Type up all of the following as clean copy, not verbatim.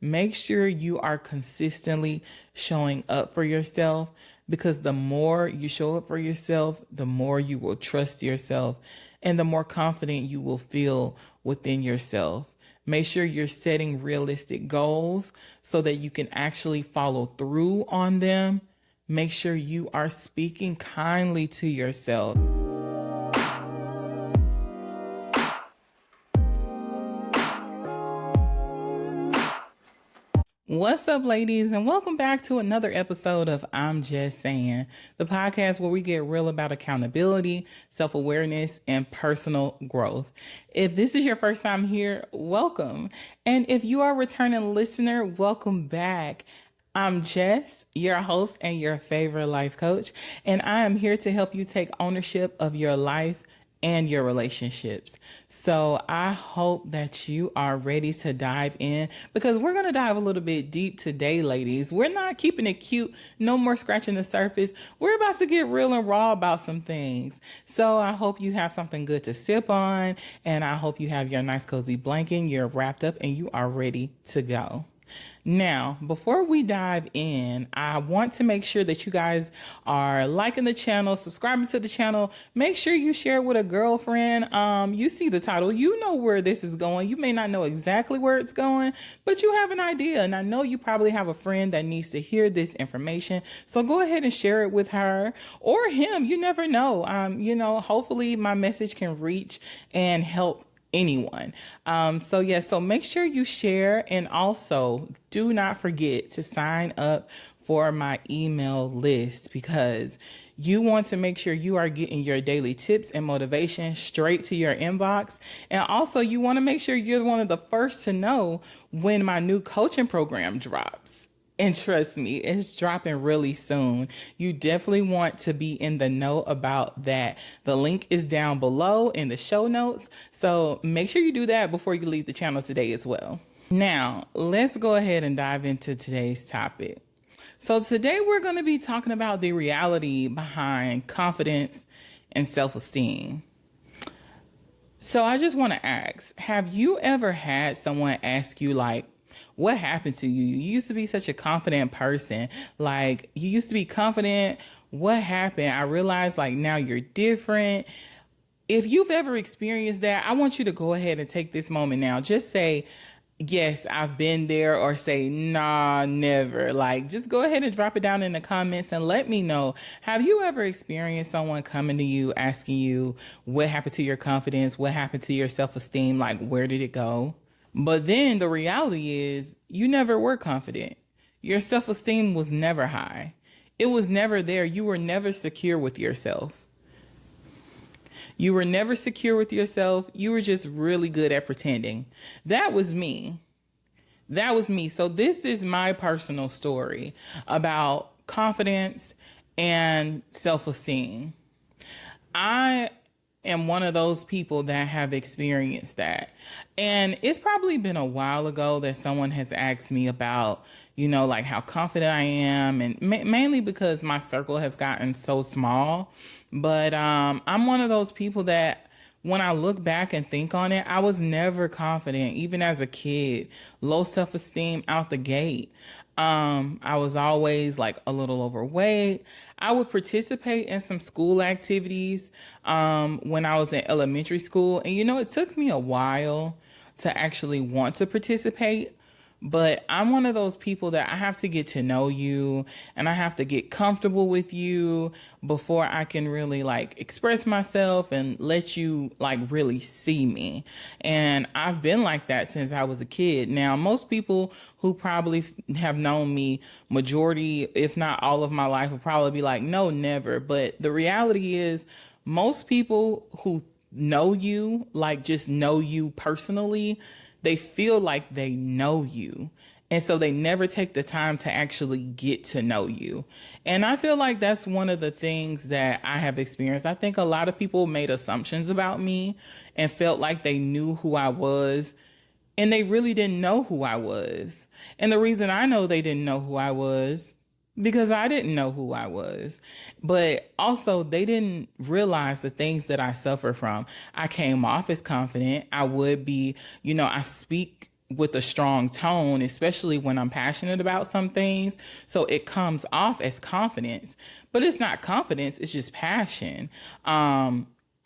Make sure you are consistently showing up for yourself because the more you show up for yourself, the more you will trust yourself and the more confident you will feel within yourself. Make sure you're setting realistic goals so that you can actually follow through on them. Make sure you are speaking kindly to yourself. What's up, ladies, and welcome back to another episode of I'm Just Saying, the podcast where we get real about accountability, self-awareness, and personal growth. If this is your first time here, welcome. And if you are a returning listener, welcome back. I'm Jess, your host and your favorite life coach, and I am here to help you take ownership of your life and your relationships. So I hope that you are ready to dive in because we're going to dive a little bit deep today, ladies. We're not keeping it cute. No more scratching the surface. We're about to get real and raw about some things. So I hope you have something good to sip on, and I hope you have your nice cozy blanket, you're wrapped up, and you are ready to go. Now, before we dive in, I want to make sure that you guys are liking the channel, subscribing to the channel. Make sure you share it with a girlfriend. You see the title, you know where this is going. You may not know exactly where it's going, but you have an idea. And I know you probably have a friend that needs to hear this information. So go ahead and share it with her or him. You never know. Hopefully my message can reach and help anyone. So make sure you share, and also do not forget to sign up for my email list because you want to make sure you are getting your daily tips and motivation straight to your inbox. And also you want to make sure you're one of the first to know when my new coaching program drops. And trust me, it's dropping really soon. You definitely want to be in the know about that. The link is down below in the show notes. So make sure you do that before you leave the channel today as well. Now, let's go ahead and dive into today's topic. So today we're going to be talking about the reality behind confidence and self-esteem. So I just want to ask, have you ever had someone ask you what happened to you? You used to be such a confident person. Like, you used to be confident. What happened? I realized now you're different. If you've ever experienced that, I want you to go ahead and take this moment now. Just say, yes, I've been there, or say, nah, never. Just go ahead and drop it down in the comments and let me know. Have you ever experienced someone coming to you, asking you what happened to your confidence? What happened to your self-esteem? Where did it go? But then the reality is you never were confident. Your self-esteem was never high. It was never there. You were never secure with yourself. You were never secure with yourself. You were just really good at pretending. That was me. That was me. So this is my personal story about confidence and self-esteem. I am one of those people that have experienced that. And it's probably been a while ago that someone has asked me about, how confident I am. And mainly because my circle has gotten so small. But I'm one of those people that when I look back and think on it, I was never confident, even as a kid. Low self-esteem out the gate. I was always a little overweight. I would participate in some school activities when I was in elementary school. And, it took me a while to actually want to participate. But I'm one of those people that I have to get to know you and I have to get comfortable with you before I can really express myself and let you really see me. And I've been like that since I was a kid. Now, most people who probably have known me majority, if not all of my life, will probably be like, no, never. But the reality is most people who know you, just know you personally, they feel like they know you. And so they never take the time to actually get to know you. And I feel like that's one of the things that I have experienced. I think a lot of people made assumptions about me and felt like they knew who I was, and they really didn't know who I was. And the reason I know they didn't know who I was because I didn't know who I was. But also they didn't realize the things that I suffer from. I came off as confident. I would be, I speak with a strong tone, especially when I'm passionate about some things. So it comes off as confidence, but it's not confidence. It's just passion.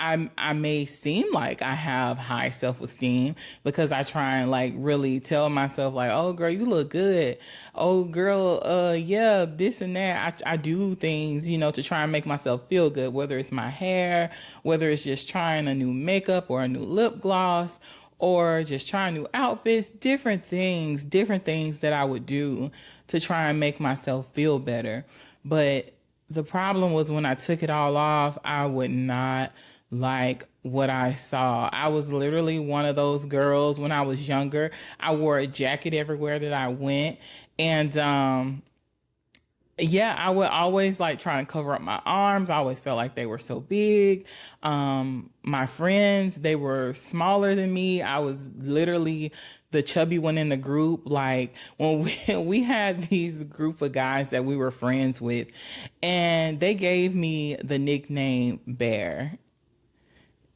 I may seem like I have high self-esteem because I try and like really tell myself like, oh girl, you look good. Oh girl, yeah, this and that. I do things, to try and make myself feel good, whether it's my hair, whether it's just trying a new makeup or a new lip gloss, or just trying new outfits, different things that I would do to try and make myself feel better. But the problem was when I took it all off, I would not like what I saw. I was literally one of those girls when I was younger. I wore a jacket everywhere that I went. And yeah, I would always like try and cover up my arms. I always felt like they were so big. My friends, they were smaller than me. I was literally the chubby one in the group. Like when we had these group of guys that we were friends with, and they gave me the nickname Bear.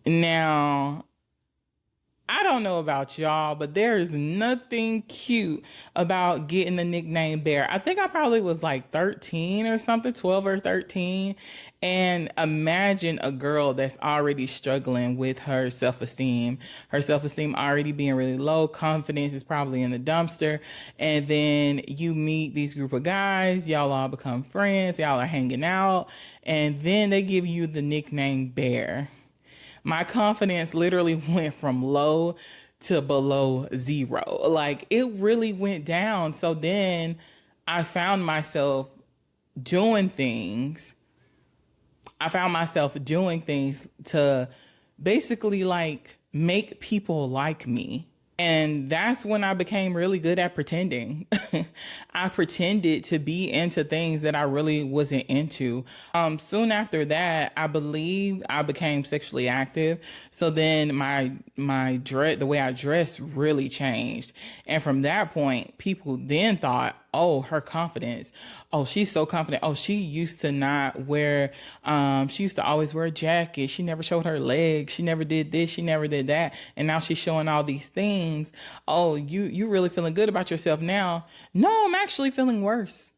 Now, I don't know about y'all, but there is nothing cute about getting the nickname Bear. I think I probably was like 13 or something, 12 or 13. And imagine a girl that's already struggling with her self-esteem already being really low, confidence is probably in the dumpster. And then you meet these group of guys, y'all all become friends, y'all are hanging out, and then they give you the nickname Bear. My confidence literally went from low to below zero. Like it really went down. So then I found myself doing things. I found myself doing things to basically like make people like me. And that's when I became really good at pretending. I pretended to be into things that I really wasn't into. Soon after that, I believe I became sexually active. So then my dress, the way I dressed really changed. And from that point, people then thought, oh, her confidence. Oh, she's so confident. Oh, she used to not wear, she used to always wear a jacket. She never showed her legs. She never did this. She never did that. And now she's showing all these things. Oh, you really feeling good about yourself now? No, I'm actually feeling worse.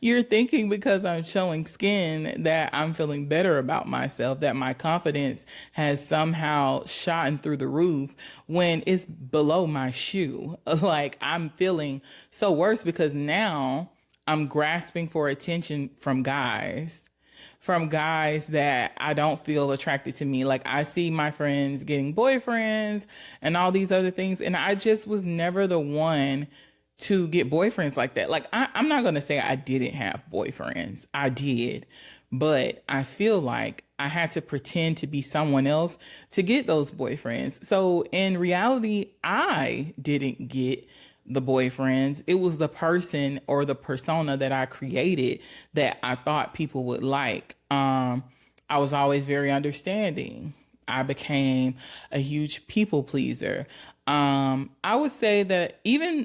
You're thinking because I'm showing skin that I'm feeling better about myself, that my confidence has somehow shot through the roof when it's below my shoe. Like I'm feeling so worse because now I'm grasping for attention from guys that I don't feel attracted to me. Like I see my friends getting boyfriends and all these other things. And I just was never the one to get boyfriends like that. Like I'm not going to say I didn't have boyfriends. I did. But I feel like I had to pretend to be someone else to get those boyfriends. So in reality, I didn't get the boyfriends. It was the person or the persona that I created that I thought people would like. I was always very understanding. I became a huge people pleaser. I would say that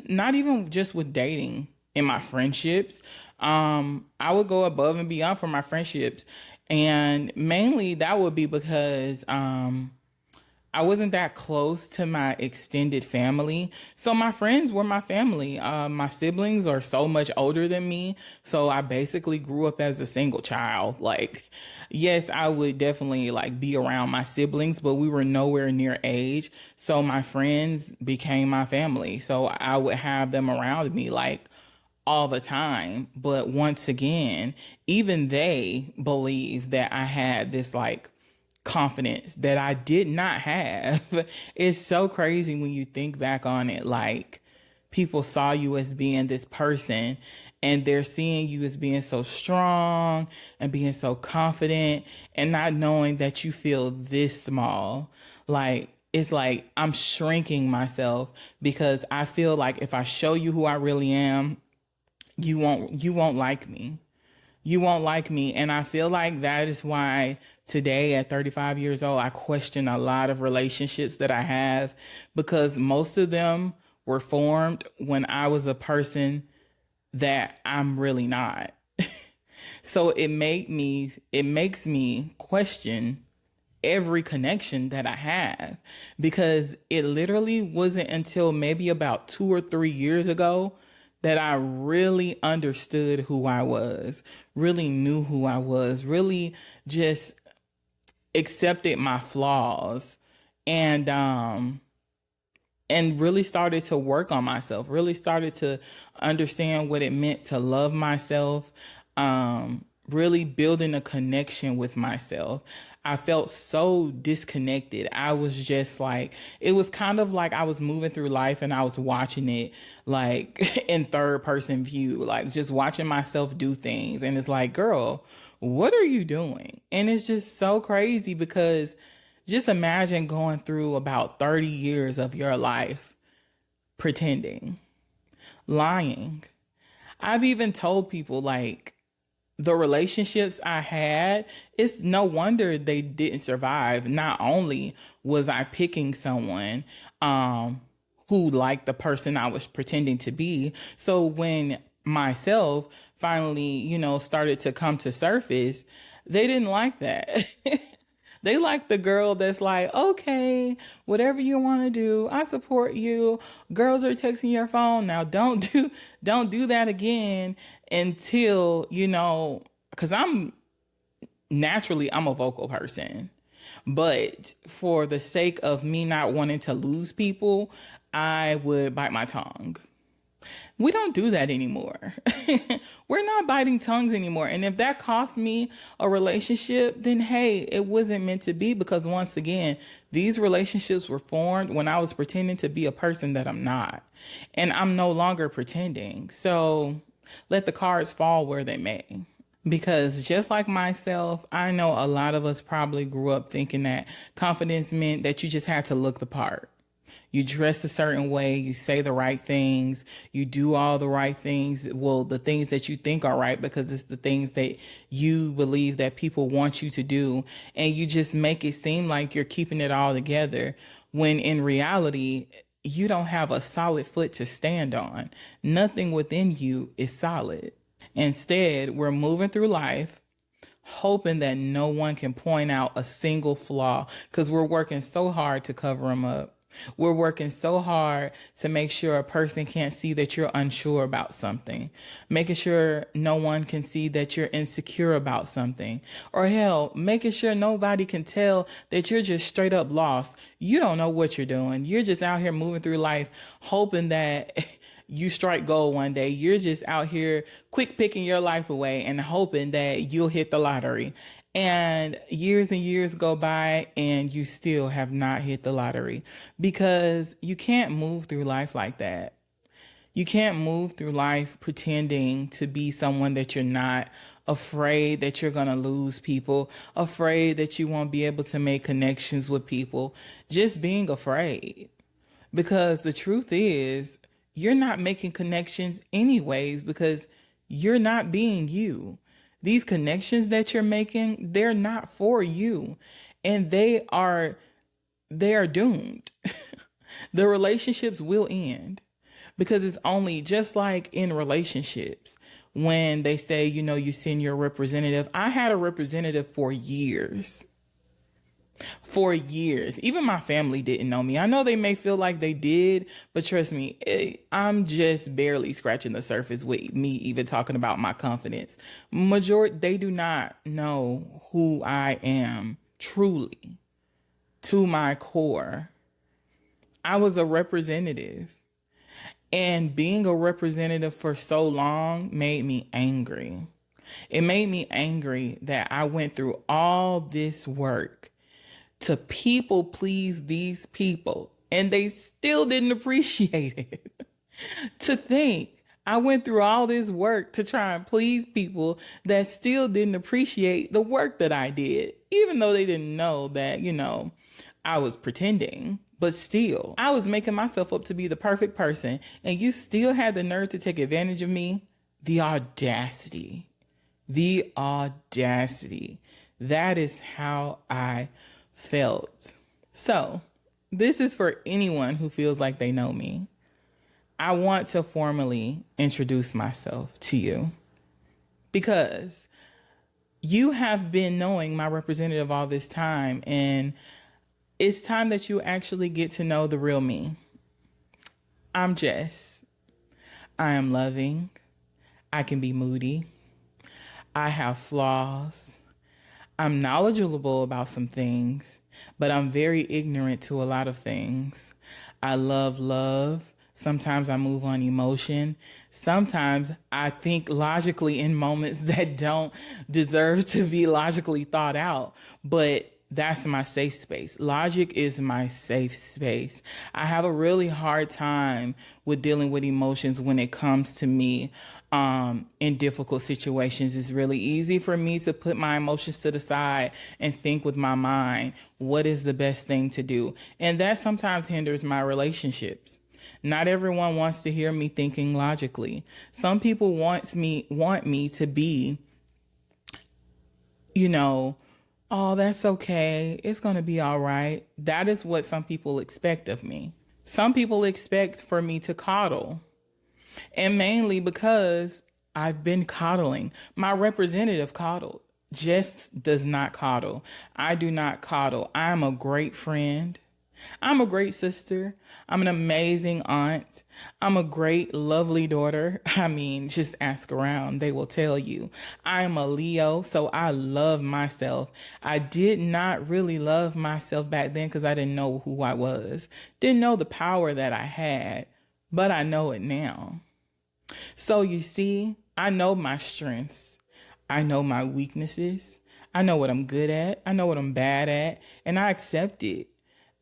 not even just with dating, in my friendships, I would go above and beyond for my friendships. And mainly that would be because, I wasn't that close to my extended family. So my friends were my family. My siblings are so much older than me. So I basically grew up as a single child. Like, yes, I would definitely like be around my siblings, but we were nowhere near age. So my friends became my family. So I would have them around me like all the time. But once again, even they believe that I had this like confidence that I did not have. It's so crazy when you think back on it. Like people saw you as being this person and they're seeing you as being so strong and being so confident and not knowing that you feel this small. Like it's like I'm shrinking myself because I feel like if I show you who I really am, you won't like me. You won't like me. And I feel like that is why today at 35 years old, I question a lot of relationships that I have because most of them were formed when I was a person that I'm really not. So it makes me question every connection that I have, because it literally wasn't until maybe about 2 or 3 years ago that I really understood who I was, really knew who I was, really just accepted my flaws, and really started to work on myself, really started to understand what it meant to love myself, really building a connection with myself. I felt so disconnected. I was just like, it was kind of like I was moving through life and I was watching it like in third person view, like just watching myself do things. And it's like, girl, what are you doing? And it's just so crazy because just imagine going through about 30 years of your life pretending, lying. I've even told people like the relationships I had, it's no wonder they didn't survive. Not only was I picking someone who liked the person I was pretending to be, so when myself finally, started to come to surface, they didn't like that. They like the girl that's like, okay, whatever you want to do, I support you. Girls are texting your phone now. Don't do that again until, because I'm a vocal person. But for the sake of me not wanting to lose people, I would bite my tongue. We don't do that anymore. We're not biting tongues anymore. And if that cost me a relationship, then hey, it wasn't meant to be, because once again, these relationships were formed when I was pretending to be a person that I'm not. And I'm no longer pretending. So let the cards fall where they may. Because just like myself, I know a lot of us probably grew up thinking that confidence meant that you just had to look the part. You dress a certain way, you say the right things, you do all the right things. Well, the things that you think are right, because it's the things that you believe that people want you to do. And you just make it seem like you're keeping it all together, when in reality, you don't have a solid foot to stand on. Nothing within you is solid. Instead, we're moving through life hoping that no one can point out a single flaw, because we're working so hard to cover them up. We're working so hard to make sure a person can't see that you're unsure about something, making sure no one can see that you're insecure about something, or hell, making sure nobody can tell that you're just straight up lost. You don't know what you're doing. You're just out here moving through life hoping that you strike gold one day. You're just out here quick picking your life away and hoping that you'll hit the lottery. And years go by and you still have not hit the lottery, because you can't move through life like that. You can't move through life pretending to be someone that you're not, afraid that you're going to lose people, afraid that you won't be able to make connections with people, just being afraid. Because the truth is, you're not making connections anyways, because you're not being you. These connections that you're making, they're not for you, and they are doomed. The relationships will end, because it's only just like in relationships when they say, you send your representative. I had a representative for years. For years. Even my family didn't know me. I know they may feel like they did, but trust me, I'm just barely scratching the surface with me even talking about my confidence. They do not know who I am truly, to my core. I was a representative, and being a representative for so long made me angry. It made me angry that I went through all this work to people please these people, and they still didn't appreciate it. To think I went through all this work to try and please people that still didn't appreciate the work that I did, even though they didn't know that, I was pretending. But still, I was making myself up to be the perfect person, and you still had the nerve to take advantage of me. The audacity. The audacity. That is how I felt. So, this is for anyone who feels like they know me. I want to formally introduce myself to you, because You have been knowing my representative all this time, and it's time that you actually get to know the real me. I'm Jess. I am loving. I can be moody. I have flaws. I'm knowledgeable about some things, but I'm very ignorant to a lot of things. I love love. Sometimes I move on emotion. Sometimes I think logically in moments that don't deserve to be logically thought out, but that's my safe space. Logic is my safe space. I have a really hard time with dealing with emotions when it comes to me in difficult situations. It's really easy for me to put my emotions to the side and think with my mind, what is the best thing to do? And that sometimes hinders my relationships. Not everyone wants to hear me thinking logically. Some people want me to be, you know, oh, that's okay. It's going to be all right. That is what some people expect of me. Some people expect for me to coddle, and mainly because I've been coddling. My representative coddled. Jess does not coddle. I do not coddle. I'm a great friend. I'm a great sister. I'm an amazing aunt. I'm a great, lovely daughter. I mean, just ask around. They will tell you. I'm a Leo, so I love myself. I did not really love myself back then because I didn't know who I was. Didn't know the power that I had, but I know it now. So you see, I know my strengths. I know my weaknesses. I know what I'm good at. I know what I'm bad at, and I accept it.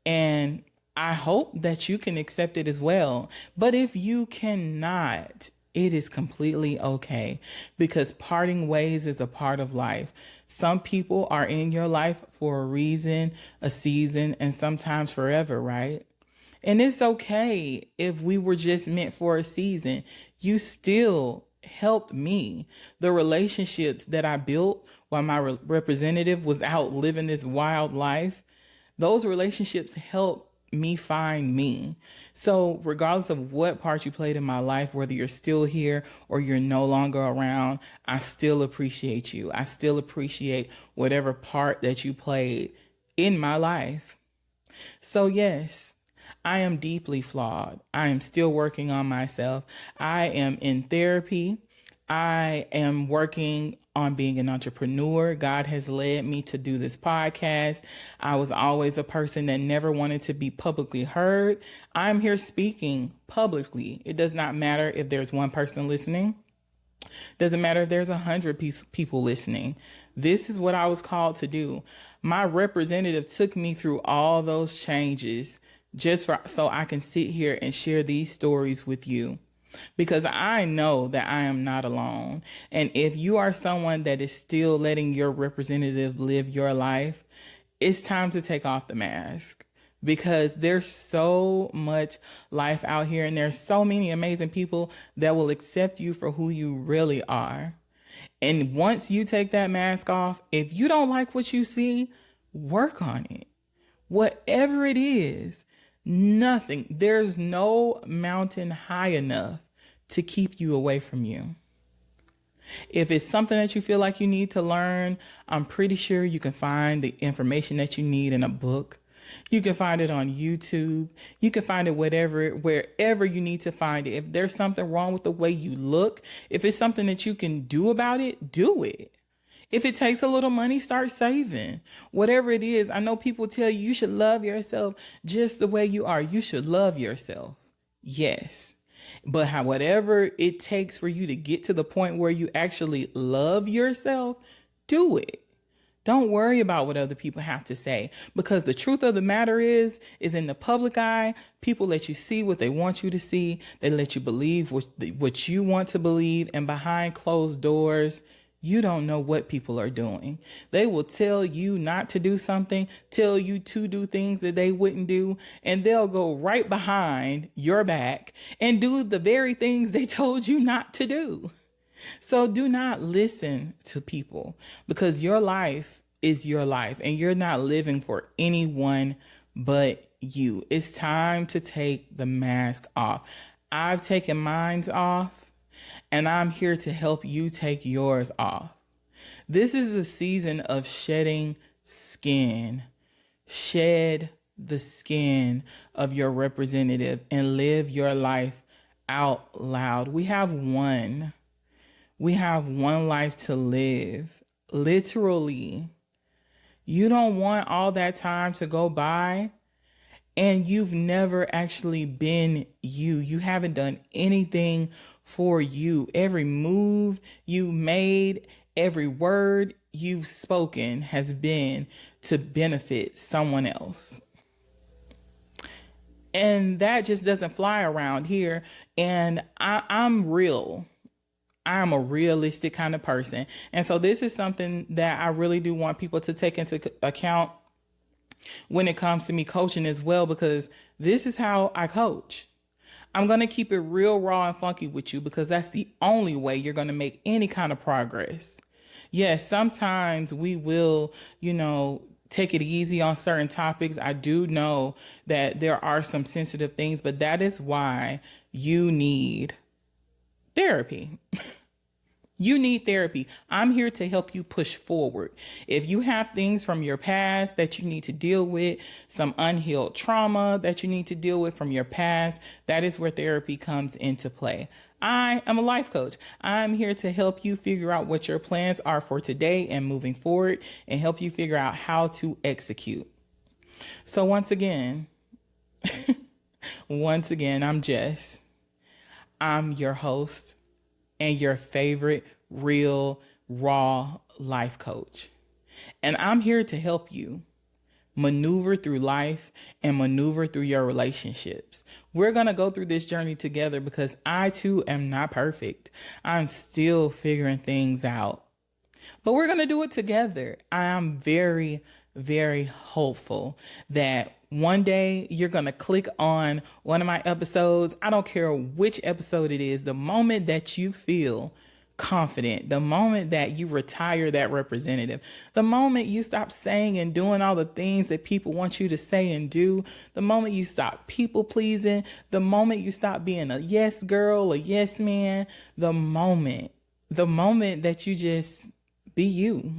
And I hope that you can accept it as well. But if you cannot, it is completely okay, because parting ways is a part of life. Some people are in your life for a reason, a season, and sometimes forever, right? And it's okay if we were just meant for a season. You still helped me. The relationships that I built while my representative was out living this wild life, those relationships help me find me. So regardless of what part you played in my life, whether you're still here or you're no longer around, I still appreciate you. I still appreciate whatever part that you played in my life. So yes, I am deeply flawed. I am still working on myself. I am in therapy. I am working on being an entrepreneur. God has led me to do this podcast. I was always a person that never wanted to be publicly heard. I'm here speaking publicly. It does not matter if there's one person listening. Doesn't matter if there's 100 people listening. This is what I was called to do. My representative took me through all those changes so I can sit here and share these stories with you, because I know that I am not alone. And if you are someone that is still letting your representative live your life, it's time to take off the mask, because there's so much life out here and there's so many amazing people that will accept you for who you really are. And once you take that mask off, if you don't like what you see, work on it. Whatever it is, there's no mountain high enough to keep you away from you. If it's something that you feel like you need to learn, I'm pretty sure you can find the information that you need in a book. You can find it on YouTube. You can find it wherever you need to find it. If there's something wrong with the way you look, if it's something that you can do about it, do it. If it takes a little money, start saving. Whatever it is, I know people tell you you should love yourself just the way you are. You should love yourself. Yes. But whatever it takes for you to get to the point where you actually love yourself, do it. Don't worry about what other people have to say, because the truth of the matter is in the public eye, people let you see what they want you to see. They let you believe what you want to believe. And behind closed doors, you don't know what people are doing. They will tell you not to do something, tell you to do things that they wouldn't do, and they'll go right behind your back and do the very things they told you not to do. So do not listen to people, because your life is your life and you're not living for anyone but you. It's time to take the mask off. I've taken mine off, and I'm here to help you take yours off. This is a season of shedding skin. Shed the skin of your representative and live your life out loud. We have one. We have one life to live. Literally. You don't want all that time to go by and you've never actually been you. You haven't done anything for you. Every move you made, every word you've spoken has been to benefit someone else. And that just doesn't fly around here. And I'm real. I'm a realistic kind of person. And so this is something that I really do want people to take into account when it comes to me coaching as well, because this is how I coach. I'm going to keep it real raw and funky with you because that's the only way you're going to make any kind of progress. Yes, sometimes we will, take it easy on certain topics. I do know that there are some sensitive things, but that is why you need therapy. You need therapy. I'm here to help you push forward. If you have things from your past that you need to deal with, some unhealed trauma that you need to deal with from your past, that is where therapy comes into play. I am a life coach. I'm here to help you figure out what your plans are for today and moving forward and help you figure out how to execute. So once again, I'm Jess. I'm your host and your favorite real, raw life coach. And I'm here to help you maneuver through life and maneuver through your relationships. We're going to go through this journey together because I too am not perfect. I'm still figuring things out, but we're going to do it together. I am very, very hopeful that one day you're going to click on one of my episodes. I don't care which episode it is. The moment that you feel confident, the moment that you retire that representative, the moment you stop saying and doing all the things that people want you to say and do, the moment you stop people pleasing, the moment you stop being a yes girl, a yes man, the moment that you just be you.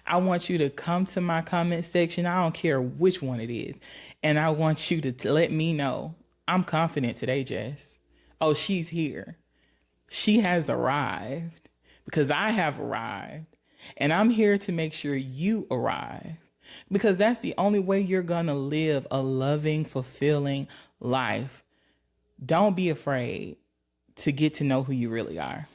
I want you to come to my comment section. I don't care which one it is. And I want you to let me know, I'm confident today, Jess. Oh, she's here. She has arrived because I have arrived. And I'm here to make sure you arrive because that's the only way you're going to live a loving, fulfilling life. Don't be afraid to get to know who you really are.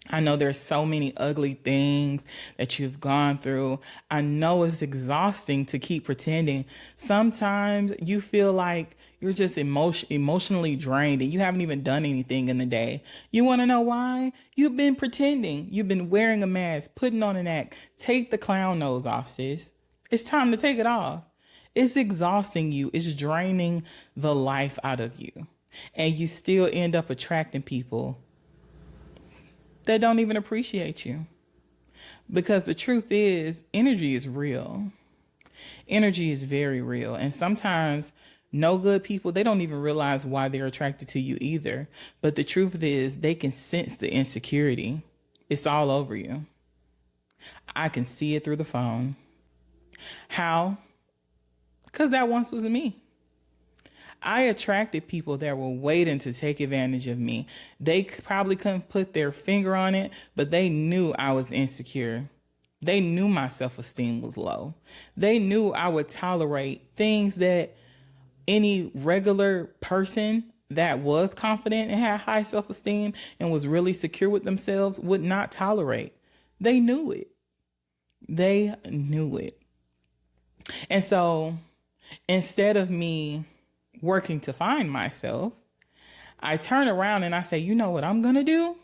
I know there's so many ugly things that you've gone through. I know it's exhausting to keep pretending. Sometimes you feel like you're just emotionally drained and you haven't even done anything in the day. You want to know why? You've been pretending. You've been wearing a mask, putting on an act. Take the clown nose off, sis. It's time to take it off. It's exhausting you. It's draining the life out of you. And you still end up attracting people that don't even appreciate you. Because the truth is, energy is real. Energy is very real. And sometimes no good people, they don't even realize why they're attracted to you either. But the truth is, they can sense the insecurity. It's all over you. I can see it through the phone. How? Because that once was me. I attracted people that were waiting to take advantage of me. They probably couldn't put their finger on it, but they knew I was insecure. They knew my self-esteem was low. They knew I would tolerate things that any regular person that was confident and had high self-esteem and was really secure with themselves would not tolerate. They knew it. They knew it. And so instead of me working to find myself, I turn around and I say, you know what I'm going to do?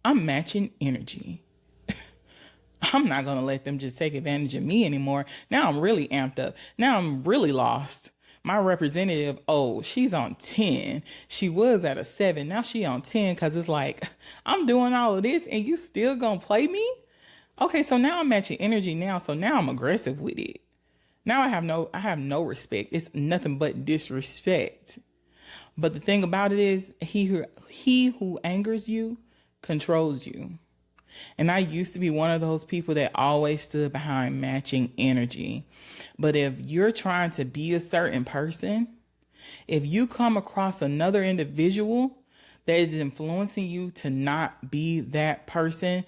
I'm matching energy. I'm not going to let them just take advantage of me anymore. Now I'm really amped up. Now I'm really lost. My representative, oh, she's on 10. She was at a 7. Now she on 10 because it's like, I'm doing all of this and you still going to play me? Okay, so now I'm matching energy now. So now I'm aggressive with it. Now I have no respect. It's nothing but disrespect. But the thing about it is, he who angers you controls you. And I used to be one of those people that always stood behind matching energy. But if you're trying to be a certain person, if you come across another individual that is influencing you to not be that person,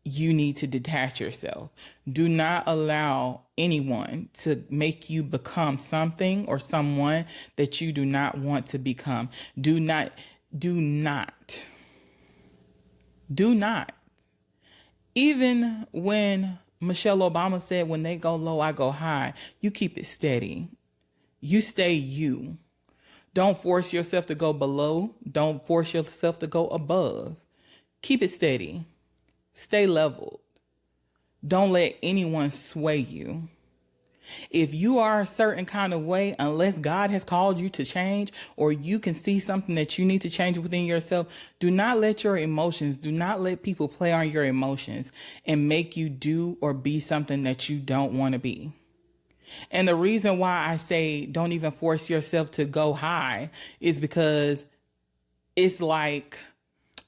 you need to detach yourself. Do not allow anyone to make you become something or someone that you do not want to become. Do not. Even when Michelle Obama said, when they go low, I go high, you keep it steady. You stay you. Don't force yourself to go below. Don't force yourself to go above. Keep it steady. Stay leveled. Don't let anyone sway you. If you are a certain kind of way, unless God has called you to change, or you can see something that you need to change within yourself, do not let your emotions, do not let people play on your emotions and make you do or be something that you don't want to be. And the reason why I say don't even force yourself to go high is because it's like,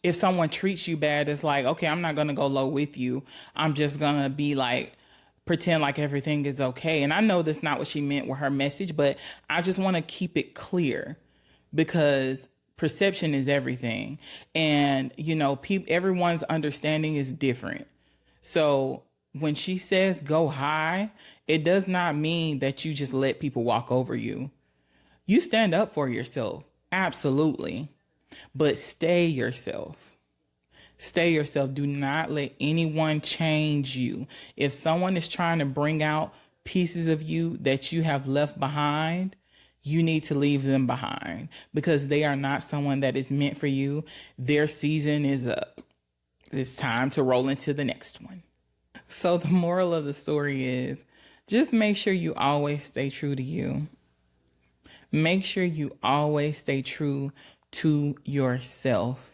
if someone treats you bad, it's like, okay, I'm not going to go low with you. I'm just going to be like, pretend like everything is okay. And I know that's not what she meant with her message, but I just want to keep it clear because perception is everything. And, you know, everyone's understanding is different. So when she says go high, it does not mean that you just let people walk over you. You stand up for yourself. Absolutely. But stay yourself. Stay yourself. Do not let anyone change you. If someone is trying to bring out pieces of you that you have left behind, you need to leave them behind because they are not someone that is meant for you. Their season is up. It's time to roll into the next one. So the moral of the story is just make sure you always stay true to you. Make sure you always stay true to yourself.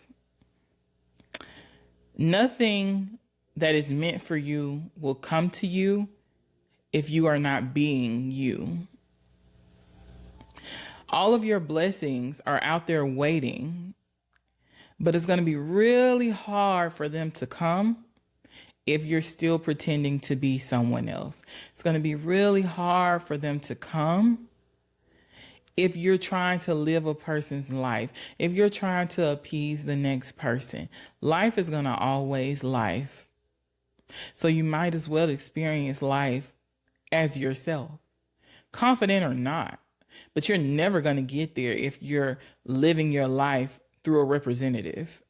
Nothing that is meant for you will come to you if you are not being you. All of your blessings are out there waiting, but it's going to be really hard for them to come if you're still pretending to be someone else. It's going to be really hard for them to come if you're trying to live a person's life, if you're trying to appease the next person. Life is going to always life. So you might as well experience life as yourself, confident or not. But you're never going to get there if you're living your life through a representative.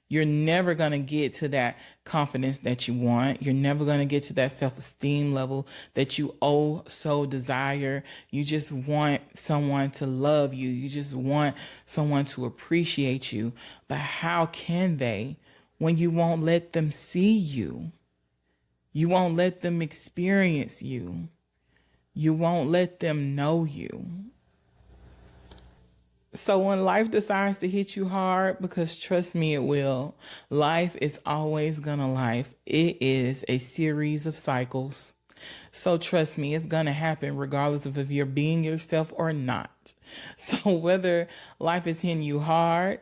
You're never going to get to that confidence that you want. You're never going to get to that self-esteem level that you so desire. You just want someone to love you. You just want someone to appreciate you. But how can they when you won't let them see you? You won't let them experience you. You won't let them know you. So when life decides to hit you hard, because trust me, it will, life is always gonna life. It is a series of cycles. So trust me, it's gonna happen regardless of if you're being yourself or not. So whether life is hitting you hard,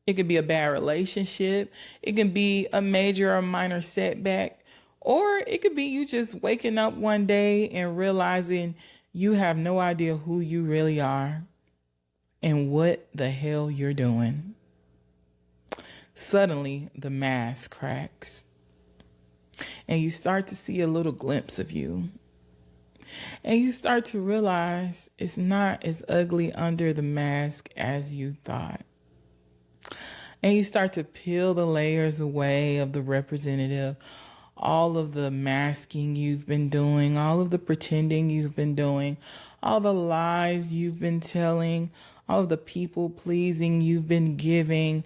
it could be a bad relationship, it can be a major or minor setback, or it could be you just waking up one day and realizing you have no idea who you really are and what the hell you're doing. Suddenly, the mask cracks, and you start to see a little glimpse of you. And you start to realize it's not as ugly under the mask as you thought. And you start to peel the layers away of the representative, all of the masking you've been doing, all of the pretending you've been doing, all the lies you've been telling, all of the people pleasing you've been giving,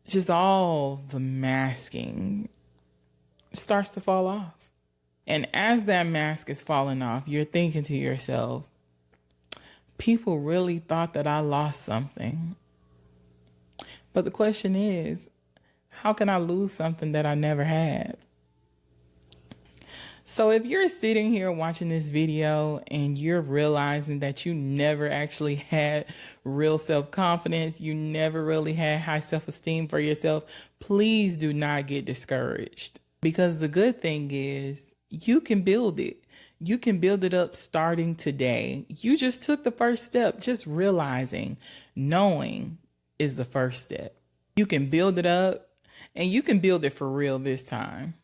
just all the masking starts to fall off. And as that mask is falling off, you're thinking to yourself, people really thought that I lost something. But the question is, how can I lose something that I never had? So if you're sitting here watching this video and you're realizing that you never actually had real self-confidence, you never really had high self-esteem for yourself, please do not get discouraged. Because the good thing is you can build it. You can build it up starting today. You just took the first step. Just realizing, knowing is the first step. You can build it up, and you can build it for real this time.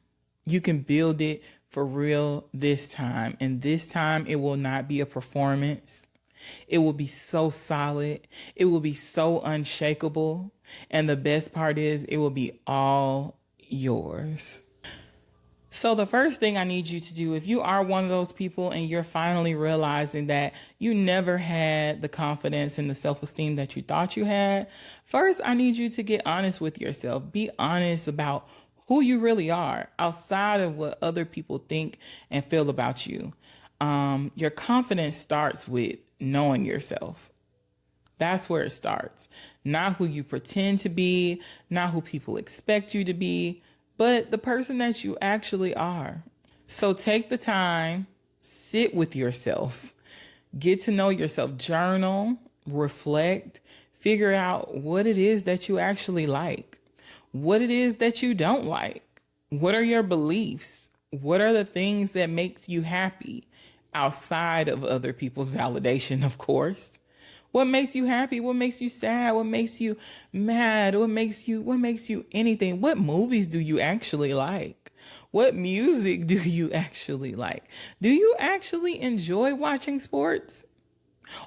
You can build it for real this time. And this time it will not be a performance. It will be so solid. It will be so unshakable. And the best part is it will be all yours. So the first thing I need you to do, if you are one of those people and you're finally realizing that you never had the confidence and the self-esteem that you thought you had, first, I need you to get honest with yourself. Be honest about who you really are outside of what other people think and feel about you. Your confidence starts with knowing yourself. That's where it starts. Not who you pretend to be, not who people expect you to be, but the person that you actually are. So take the time, sit with yourself, get to know yourself, journal, reflect, figure out what it is that you actually like, what it is that you don't like. What are your beliefs? What are the things that makes you happy outside of other people's validation, of course? What makes you happy? What makes you sad? What makes you mad? What makes you anything? What movies do you actually like? What music do you actually like? Do you actually enjoy watching sports?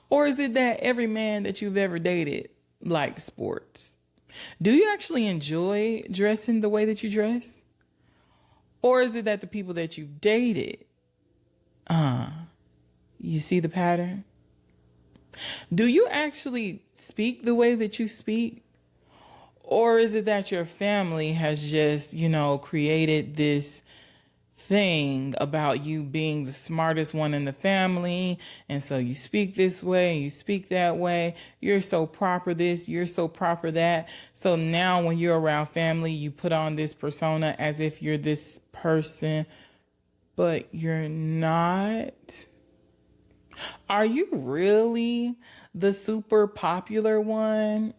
Or is it that every man that you've ever dated likes sports? Do you actually enjoy dressing the way that you dress? Or is it that the people that you've dated, you see the pattern? Do you actually speak the way that you speak? Or is it that your family has just, created this thing about you being the smartest one in the family, and so you speak this way, you speak that way, you're so proper this, you're so proper that. So now when you're around family, you put on this persona as if you're this person, but you're not. Are you really the super popular one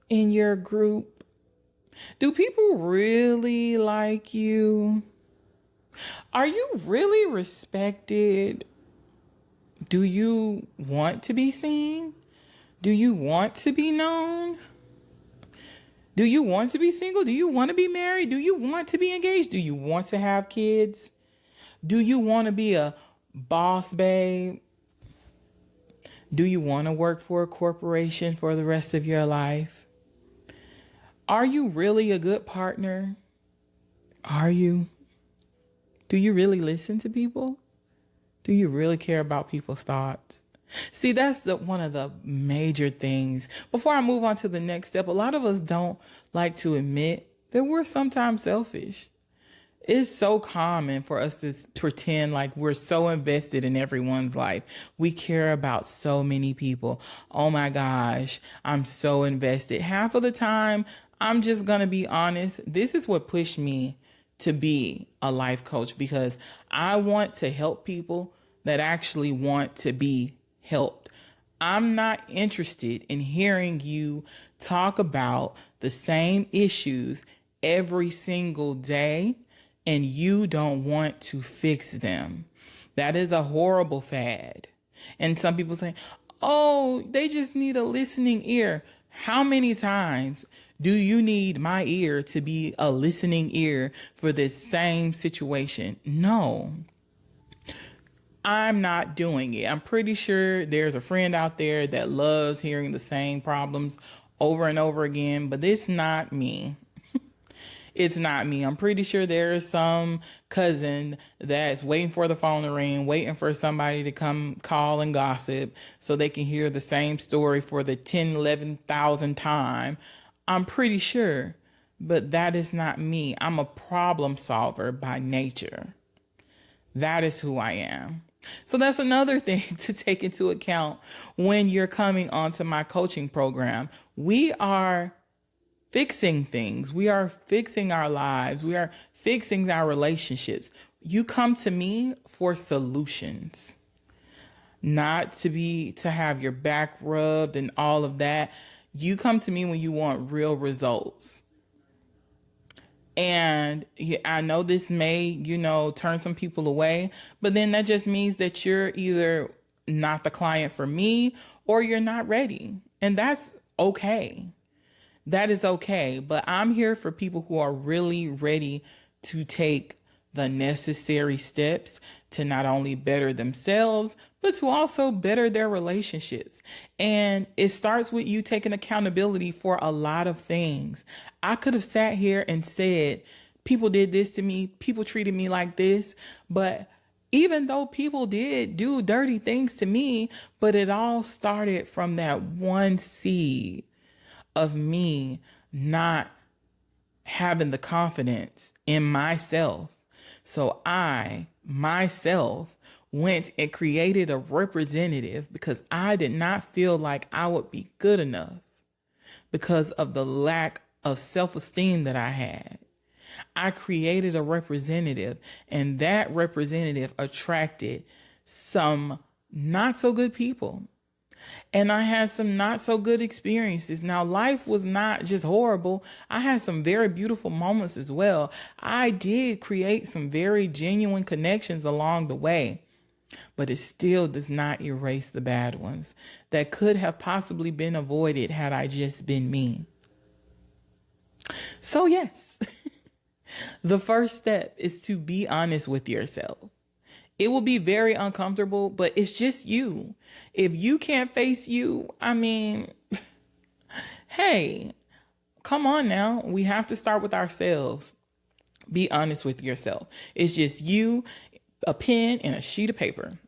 in your group? Do people really like you? Are you really respected? Do you want to be seen? Do you want to be known? Do you want to be single? Do you want to be married? Do you want to be engaged? Do you want to have kids? Do you want to be a boss babe? Do you want to work for a corporation for the rest of your life? Are you really a good partner? Are you? Do you really listen to people? Do you really care about people's thoughts? See, that's one of the major things. Before I move on to the next step, a lot of us don't like to admit that we're sometimes selfish. It's so common for us to pretend like we're so invested in everyone's life. We care about so many people. Oh my gosh, I'm so invested. Half of the time, I'm just going to be honest. This is what pushed me to be a life coach, because I want to help people that actually want to be helped. I'm not interested in hearing you talk about the same issues every single day and you don't want to fix them. That is a horrible fad. And some people say, oh, they just need a listening ear. How many times do you need my ear to be a listening ear for this same situation? No, I'm not doing it. I'm pretty sure there's a friend out there that loves hearing the same problems over and over again, but it's not me. It's not me. I'm pretty sure there is some cousin that's waiting for the phone to ring, waiting for somebody to come call and gossip so they can hear the same story for the 10, 11,000th time. I'm pretty sure, but that is not me. I'm a problem solver by nature. That is who I am. So that's another thing to take into account when you're coming onto my coaching program. We are fixing things. We are fixing our lives. We are fixing our relationships. You come to me for solutions, not to have your back rubbed and all of that. You come to me when you want real results. And I know this may, turn some people away, but then that just means that you're either not the client for me or you're not ready. And that's okay. That is okay. But I'm here for people who are really ready to take the necessary steps to not only better themselves, but to also better their relationships. And it starts with you taking accountability for a lot of things. I could have sat here and said, people did this to me, people treated me like this, but even though people did do dirty things to me, but it all started from that one seed of me not having the confidence in myself. So I, myself, went and created a representative because I did not feel like I would be good enough because of the lack of self-esteem that I had. I created a representative, and that representative attracted some not so good people. And I had some not so good experiences. Now, life was not just horrible. I had some very beautiful moments as well. I did create some very genuine connections along the way, but it still does not erase the bad ones that could have possibly been avoided had I just been me. So yes, the first step is to be honest with yourself. It will be very uncomfortable, but it's just you. If you can't face you, hey, come on now. We have to start with ourselves. Be honest with yourself. It's just you, a pen, and a sheet of paper.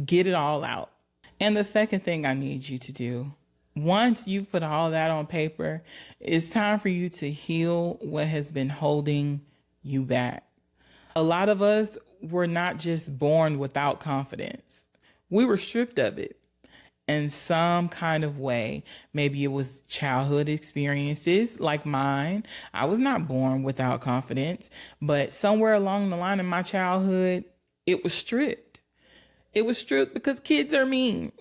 Get it all out. And the second thing I need you to do, once you've put all that on paper, it's time for you to heal what has been holding you back. A lot of us were not just born without confidence. We were stripped of it in some kind of way. Maybe it was childhood experiences like mine. I was not born without confidence, but somewhere along the line in my childhood, it was stripped. It was stripped because kids are mean.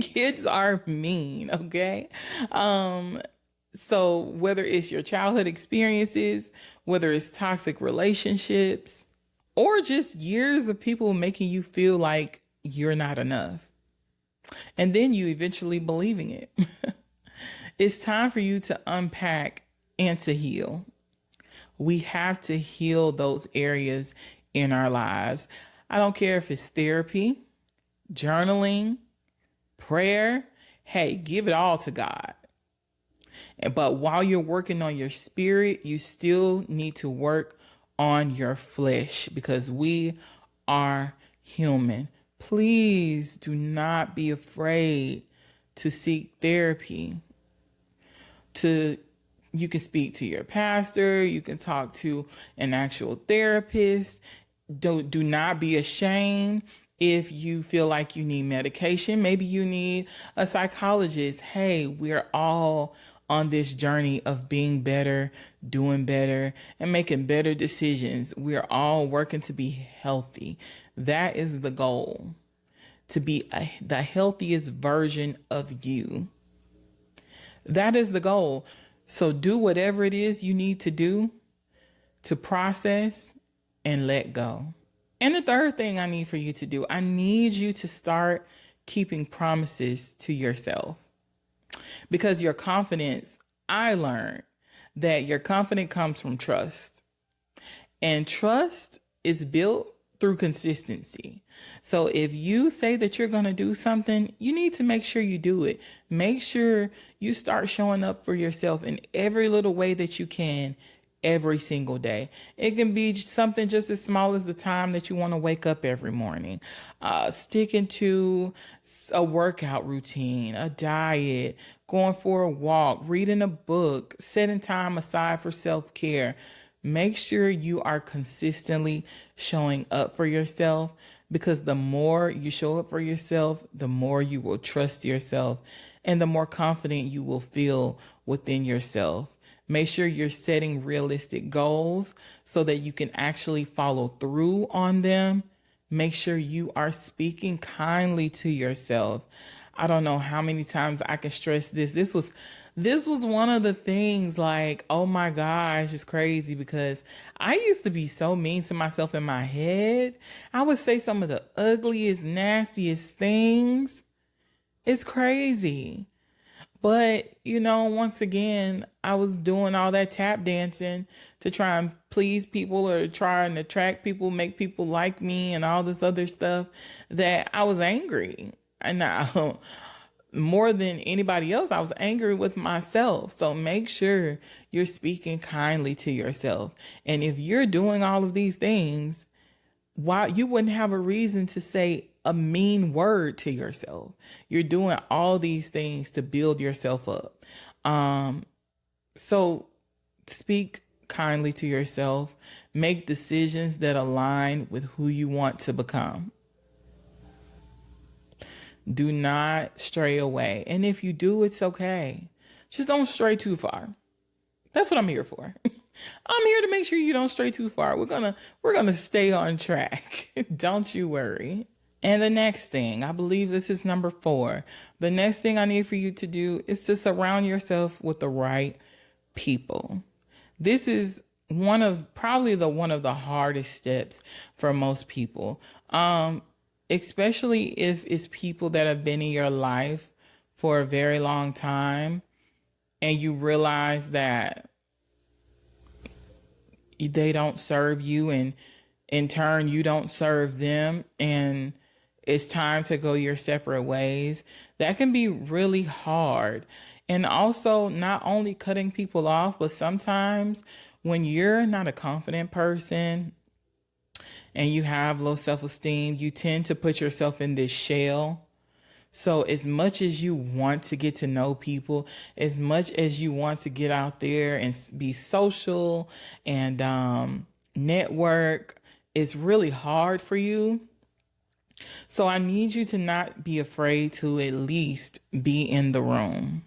Kids are mean, okay? So whether it's your childhood experiences, whether it's toxic relationships, or just years of people making you feel like you're not enough, and then you eventually believing it. It's time for you to unpack and to heal. We have to heal those areas in our lives. I don't care if it's therapy, journaling, prayer. Hey, give it all to God. But while you're working on your spirit, you still need to work on your flesh because we are human. Please do not be afraid to seek therapy. You can speak to your pastor, you can talk to an actual therapist. Do not be ashamed if you feel like you need medication. Maybe you need a psychologist. Hey, we're all on this journey of being better, doing better, and making better decisions. We're all working to be healthy. That is the goal, to be the healthiest version of you. That is the goal. So do whatever it is you need to do to process and let go. And the third thing I need for you to do, I need you to start keeping promises to yourself. Because your confidence, I learned that your confidence comes from trust. And trust is built through consistency. So if you say that you're going to do something, you need to make sure you do it. Make sure you start showing up for yourself in every little way that you can every single day. It can be something just as small as the time that you want to wake up every morning. Sticking to a workout routine, a diet, going for a walk, reading a book, setting time aside for self-care. Make sure you are consistently showing up for yourself, because the more you show up for yourself, the more you will trust yourself and the more confident you will feel within yourself. Make sure you're setting realistic goals so that you can actually follow through on them. Make sure you are speaking kindly to yourself. I don't know how many times I can stress this. This was one of the things, like, oh my gosh, it's crazy because I used to be so mean to myself in my head. I would say some of the ugliest, nastiest things. It's crazy. But, once again, I was doing all that tap dancing to try and please people or try and attract people, make people like me and all this other stuff, that I was angry. And I, more than anybody else, I was angry with myself. So make sure you're speaking kindly to yourself. And if you're doing all of these things, why you wouldn't have a reason to say a mean word to yourself. You're doing all these things to build yourself up. So speak kindly to yourself. Make decisions that align with who you want to become. Do not stray away. And if you do, it's okay. Just don't stray too far. That's what I'm here for. I'm here to make sure you don't stray too far. We're gonna stay on track. Don't you worry. And the next thing, I believe this is number 4. The next thing I need for you to do is to surround yourself with the right people. This is one of the hardest steps for most people. Especially if it's people that have been in your life for a very long time and you realize that they don't serve you, and in turn you don't serve them, and it's time to go your separate ways. That can be really hard. And also, not only cutting people off, but sometimes when you're not a confident person and you have low self-esteem, you tend to put yourself in this shell. So as much as you want to get to know people, as much as you want to get out there and be social and network, it's really hard for you. So I need you to not be afraid to at least be in the room.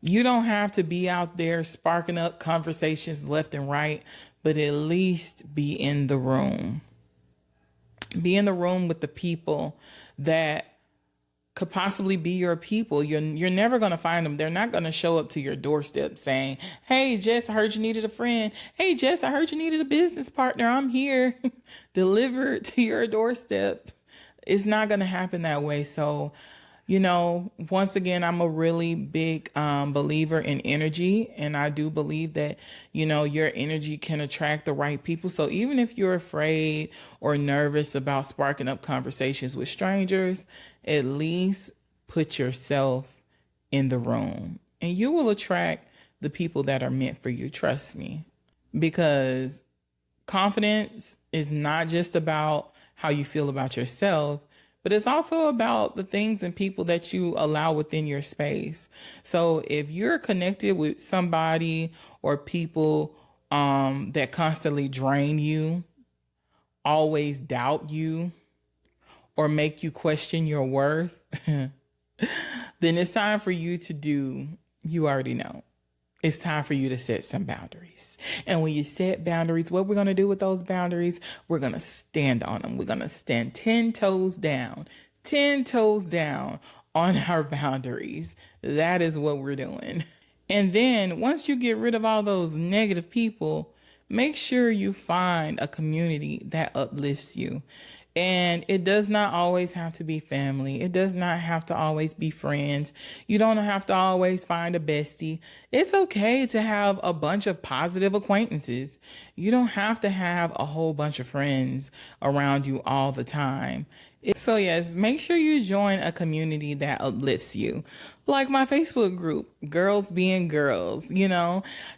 You don't have to be out there sparking up conversations left and right, but at least be in the room. Be in the room with the people that could possibly be your people. You're never going to find them. They're not going to show up to your doorstep saying, hey, Jess, I heard you needed a friend. Hey, Jess, I heard you needed a business partner. I'm here. Delivered to your doorstep. It's not going to happen that way. So, once again, I'm a really big believer in energy. And I do believe that, your energy can attract the right people. So even if you're afraid or nervous about sparking up conversations with strangers, at least put yourself in the room and you will attract the people that are meant for you. Trust me, because confidence is not just about how you feel about yourself, but it's also about the things and people that you allow within your space. So if you're connected with somebody or people that constantly drain you, always doubt you, or make you question your worth, then it's time for you to do, you already know. It's time for you to set some boundaries. And when you set boundaries, what we're going to do with those boundaries, we're going to stand on them. We're going to stand 10 toes down on our boundaries. That is what we're doing. And then once you get rid of all those negative people, make sure you find a community that uplifts you. And it does not always have to be family. It does not have to always be friends. You don't have to always find a bestie. It's okay to have a bunch of positive acquaintances. You don't have to have a whole bunch of friends around you all the time. So yes, make sure you join a community that uplifts you. Like my Facebook group, Girls Being Girls,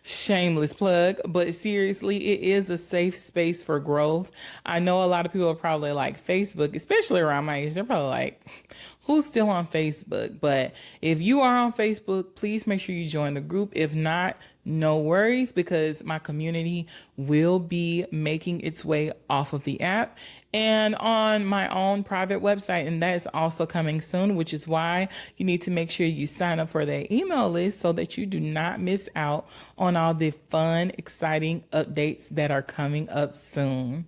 shameless plug, but seriously, it is a safe space for growth. I know a lot of people are probably like Facebook, especially around my age. They're probably like, who's still on Facebook. But if you are on Facebook, please make sure you join the group. If not, no worries, because my community will be making its way off of the app and on my own private website. And that is also coming soon, which is why you need to make sure you sign up for the email list so that you do not miss out on all the fun, exciting updates that are coming up soon.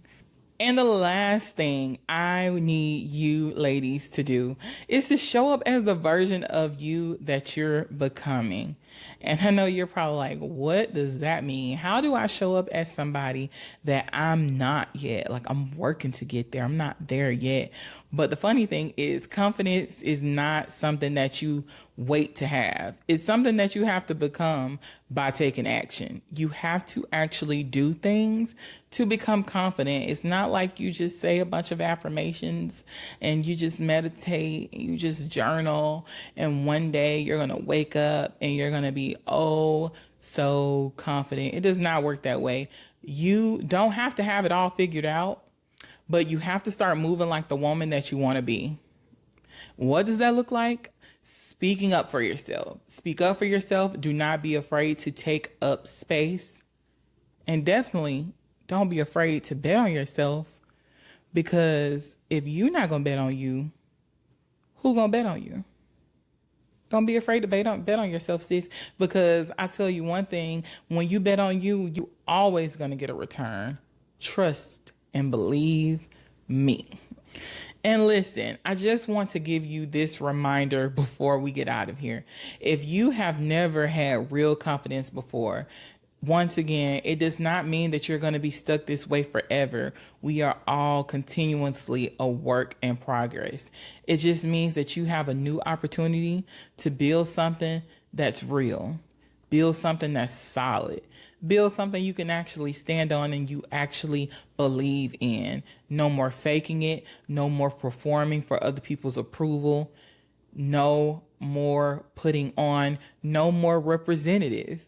And the last thing I need you ladies to do is to show up as the version of you that you're becoming. And I know you're probably like, what does that mean? How do I show up as somebody that I'm not yet? Like, I'm working to get there. I'm not there yet. But the funny thing is, confidence is not something that you wait to have. It's something that you have to become by taking action. You have to actually do things to become confident. It's not like you just say a bunch of affirmations and you just meditate, you just journal, and one day you're going to wake up and you're going to be, oh, so confident. It does not work that way. You don't have to have it all figured out, but you have to start moving like the woman that you want to be. What does that look like? Speaking up for yourself. Speak up for yourself. Do not be afraid to take up space. And definitely don't be afraid to bet on yourself, because if you're not going to bet on you, who going to bet on you? Don't be afraid to bet on yourself, sis, because I tell you one thing, when you bet on you, you're always going to get a return. Trust and believe me. And listen, I just want to give you this reminder before we get out of here. If you have never had real confidence before, once again, it does not mean that you're going to be stuck this way forever. We are all continuously a work in progress. It just means that you have a new opportunity to build something that's real, build something that's solid, build something you can actually stand on and you actually believe in. No more faking it, no more performing for other people's approval, no more putting on, no more representative.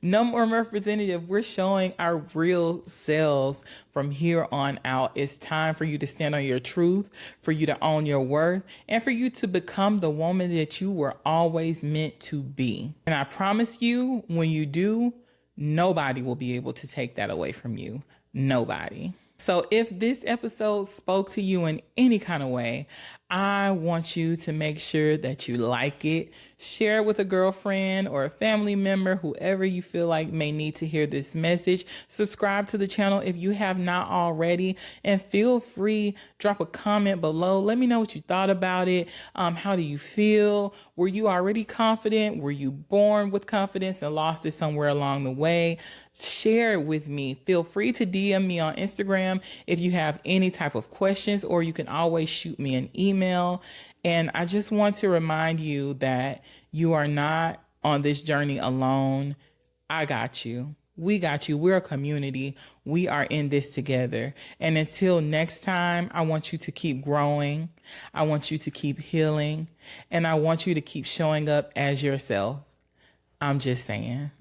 No more representative. We're showing our real selves from here on out. It's time for you to stand on your truth, for you to own your worth, and for you to become the woman that you were always meant to be. And I promise you, when you do, nobody will be able to take that away from you. Nobody. So if this episode spoke to you in any kind of way, I want you to make sure that you like it, share it with a girlfriend or a family member, whoever you feel like may need to hear this message. Subscribe to the channel if you have not already, and feel free, drop a comment below. Let me know what you thought about it. How do you feel? Were you already confident? Were you born with confidence and lost it somewhere along the way? Share it with me. Feel free to DM me on Instagram if you have any type of questions, or you can always shoot me an email. And I just want to remind you that you are not on this journey alone. I got you. We got you. We're a community. We are in this together. And until next time, I want you to keep growing. I want you to keep healing. And I want you to keep showing up as yourself. I'm just saying.